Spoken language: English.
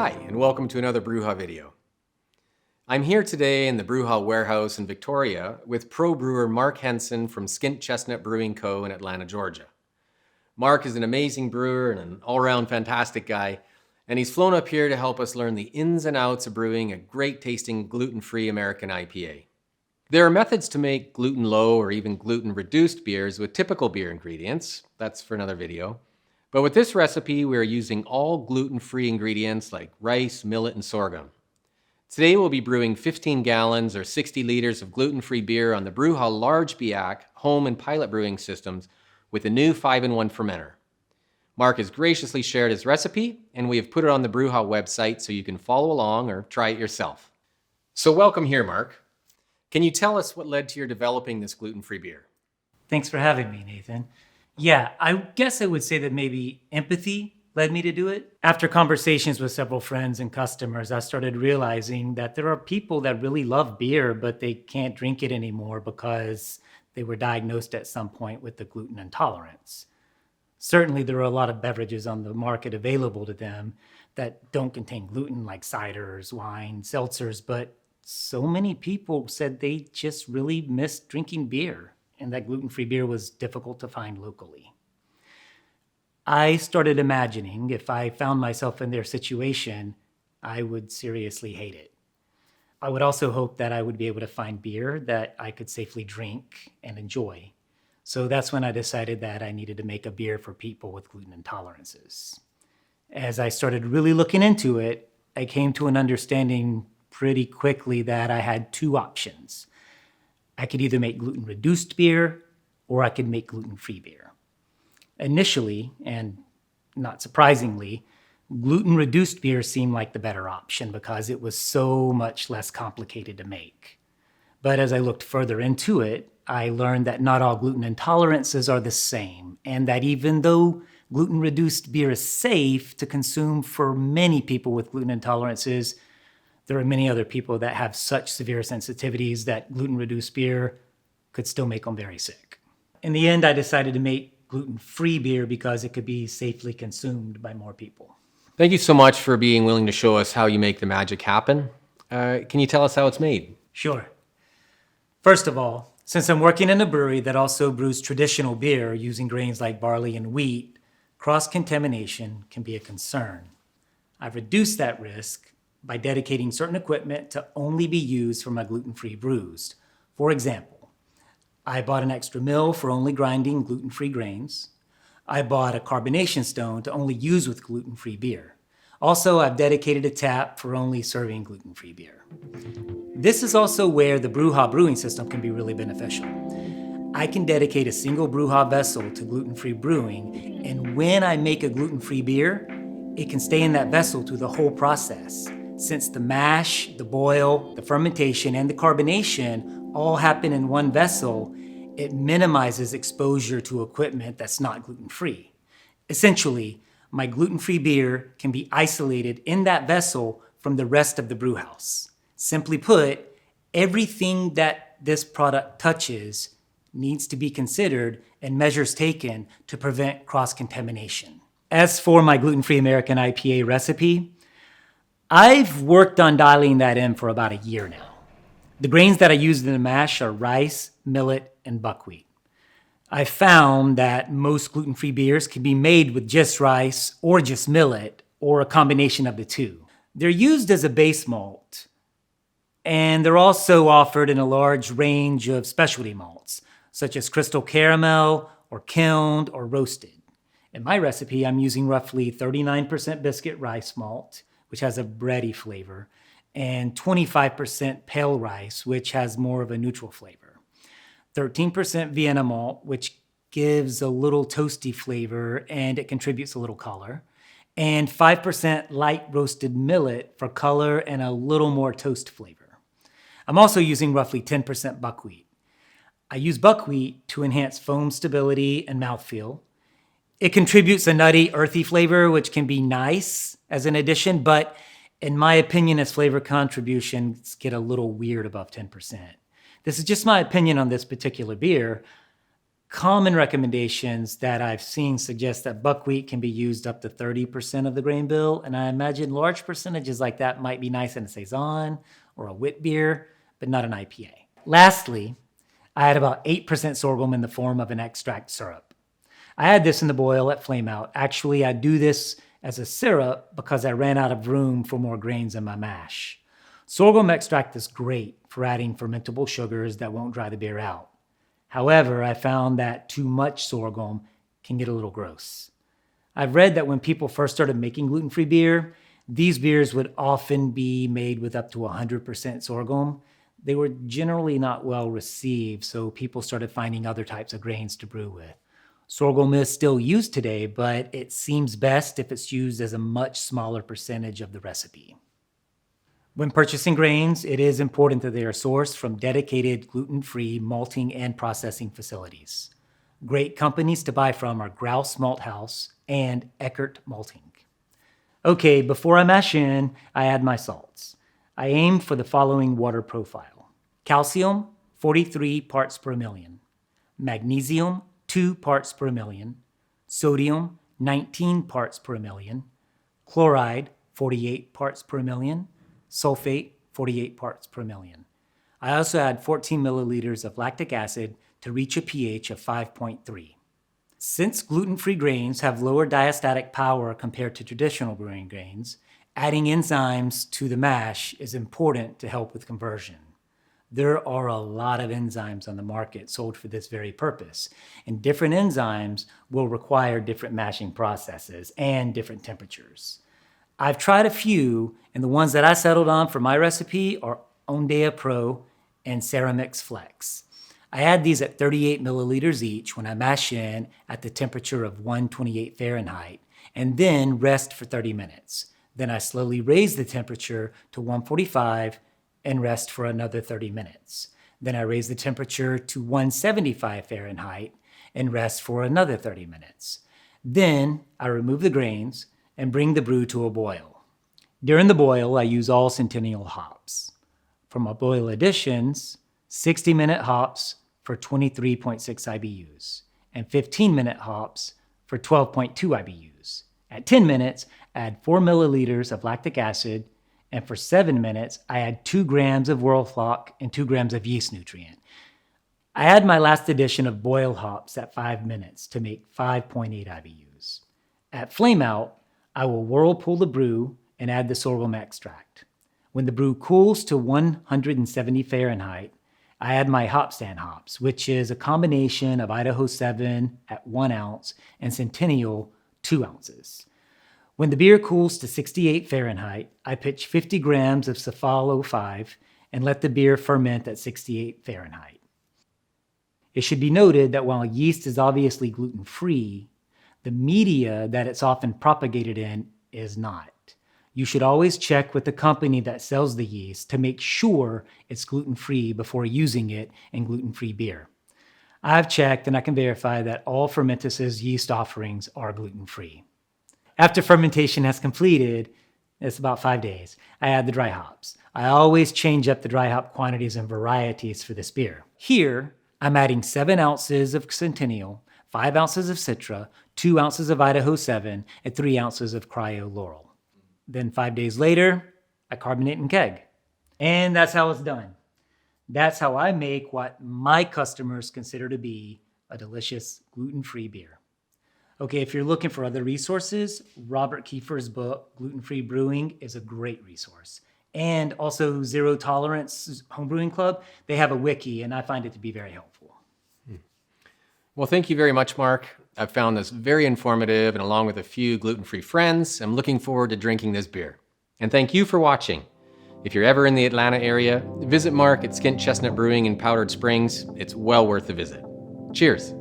Hi, and welcome to another BREWHA video. I'm here today in the BREWHA warehouse in Victoria with pro brewer Mark Henson from Skint Chestnut Brewing Co. in Atlanta, Georgia. Mark is an amazing brewer and an all-around fantastic guy, and he's flown up here to help us learn the ins and outs of brewing a great-tasting gluten-free American IPA. There are methods to make gluten-low or even gluten-reduced beers with typical beer ingredients. That's for another video. But with this recipe, we are using all gluten-free ingredients like rice, millet, and sorghum. Today we'll be brewing 15 gallons or 60 liters of gluten-free beer on the BREWHA large BIAC home and pilot brewing systems with a new 5-in-1 fermenter. Mark has graciously shared his recipe, and we have put it on the BREWHA website so you can follow along or try it yourself. So welcome here, Mark. Can you tell us what led to your developing this gluten-free beer? Thanks for having me, Nathan. Yeah, I guess I would say that maybe empathy led me to do it. After conversations with several friends and customers, I started realizing that there are people that really love beer, but they can't drink it anymore because they were diagnosed at some point with the gluten intolerance. Certainly, there are a lot of beverages on the market available to them that don't contain gluten, like ciders, wine, seltzers, but so many people said they just really missed drinking beer, and that gluten-free beer was difficult to find locally. I started imagining if I found myself in their situation, I would seriously hate it. I would also hope that I would be able to find beer that I could safely drink and enjoy. So that's when I decided that I needed to make a beer for people with gluten intolerances. As I started really looking into it, I came to an understanding pretty quickly that I had two options. I could either make gluten-reduced beer or I could make gluten-free beer. Initially, and not surprisingly, gluten-reduced beer seemed like the better option because it was so much less complicated to make. But as I looked further into it, I learned that not all gluten intolerances are the same, and that even though gluten-reduced beer is safe to consume for many people with gluten intolerances, there are many other people that have such severe sensitivities that gluten-reduced beer could still make them very sick. In the end, I decided to make gluten-free beer because it could be safely consumed by more people. Thank you so much for being willing to show us how you make the magic happen. Can you tell us how it's made? Sure. First of all, since I'm working in a brewery that also brews traditional beer using grains like barley and wheat, cross-contamination can be a concern. I've reduced that risk by dedicating certain equipment to only be used for my gluten-free brews. For example, I bought an extra mill for only grinding gluten-free grains. I bought a carbonation stone to only use with gluten-free beer. Also, I've dedicated a tap for only serving gluten-free beer. This is also where the BREWHA brewing system can be really beneficial. I can dedicate a single BREWHA vessel to gluten-free brewing, and when I make a gluten-free beer, it can stay in that vessel through the whole process. Since the mash, the boil, the fermentation, and the carbonation all happen in one vessel, it minimizes exposure to equipment that's not gluten-free. Essentially, my gluten-free beer can be isolated in that vessel from the rest of the brew house. Simply put, everything that this product touches needs to be considered and measures taken to prevent cross-contamination. As for my gluten-free American IPA recipe, I've worked on dialing that in for about a year now. The grains that I used in the mash are rice, millet, and buckwheat. I found that most gluten-free beers can be made with just rice or just millet or a combination of the two. They're used as a base malt, and they're also offered in a large range of specialty malts, such as crystal caramel or kilned or roasted. In my recipe, I'm using roughly 39% biscuit rice malt, which has a bready flavor, and 25% pale rice, which has more of a neutral flavor. 13% Vienna malt, which gives a little toasty flavor and it contributes a little color, and 5% light roasted millet for color and a little more toast flavor. I'm also using roughly 10% buckwheat. I use buckwheat to enhance foam stability and mouthfeel. It contributes a nutty, earthy flavor, which can be nice as an addition, but in my opinion, its flavor contributions get a little weird above 10%. This is just my opinion on this particular beer. Common recommendations that I've seen suggest that buckwheat can be used up to 30% of the grain bill, and I imagine large percentages like that might be nice in a saison or a wit beer, but not an IPA. Lastly, I had about 8% sorghum in the form of an extract syrup. I had this in the boil at flame out. Actually, I do this as a syrup because I ran out of room for more grains in my mash. Sorghum extract is great for adding fermentable sugars that won't dry the beer out. However, I found that too much sorghum can get a little gross. I've read that when people first started making gluten-free beer, these beers would often be made with up to 100% sorghum. They were generally not well received, so people started finding other types of grains to brew with. Sorghum is still used today, but it seems best if it's used as a much smaller percentage of the recipe. When purchasing grains, it is important that they are sourced from dedicated gluten-free malting and processing facilities. Great companies to buy from are Grouse Malt House and Eckert Malting. Okay, before I mash in, I add my salts. I aim for the following water profile. Calcium, 43 parts per million. Magnesium, 2 parts per million. Sodium, 19 parts per million. Chloride, 48 parts per million. Sulfate, 48 parts per million. I also add 14 milliliters of lactic acid to reach a pH of 5.3. Since gluten-free grains have lower diastatic power compared to traditional brewing grains, adding enzymes to the mash is important to help with conversion. There are a lot of enzymes on the market sold for this very purpose, and different enzymes will require different mashing processes and different temperatures. I've tried a few, and the ones that I settled on for my recipe are Ondea Pro and Ceramix Flex. I add these at 38 milliliters each when I mash in at the temperature of 128 Fahrenheit, and then rest for 30 minutes. Then I slowly raise the temperature to 145 and rest for another 30 minutes. Then I raise the temperature to 175 Fahrenheit and rest for another 30 minutes. Then I remove the grains and bring the brew to a boil. During the boil, I use all Centennial hops. For my boil additions, 60-minute hops for 23.6 IBUs and 15-minute hops for 12.2 IBUs. At 10 minutes, add 4 milliliters of lactic acid, and for 7 minutes, I add 2 grams of Whirlfloc and 2 grams of yeast nutrient. I add my last addition of boil hops at 5 minutes to make 5.8 IBUs. At flame out, I will whirlpool the brew and add the sorghum extract. When the brew cools to 170 Fahrenheit, I add my hop stand hops, which is a combination of Idaho 7 at 1 ounce and Centennial 2 ounces. When the beer cools to 68 Fahrenheit, I pitch 50 grams of Cephal 05 and let the beer ferment at 68 Fahrenheit. It should be noted that while yeast is obviously gluten-free, the media that it's often propagated in is not. You should always check with the company that sells the yeast to make sure it's gluten-free before using it in gluten-free beer. I've checked and I can verify that all Fermentis' yeast offerings are gluten-free. After fermentation has completed, it's about 5 days, I add the dry hops. I always change up the dry hop quantities and varieties for this beer. Here, I'm adding 7 ounces of Centennial, 5 ounces of Citra, 2 ounces of Idaho 7, and 3 ounces of Cryo Laurel. Then 5 days later, I carbonate and keg. And that's how it's done. That's how I make what my customers consider to be a delicious gluten-free beer. Okay, if you're looking for other resources, Robert Kiefer's book, Gluten-Free Brewing, is a great resource. And also Zero Tolerance Homebrewing Club, they have a wiki, and I find it to be very helpful. Well, thank you very much, Mark. I've found this very informative, and along with a few gluten-free friends, I'm looking forward to drinking this beer. And thank you for watching. If you're ever in the Atlanta area, visit Mark at Skint Chestnut Brewing in Powdered Springs. It's well worth the visit. Cheers.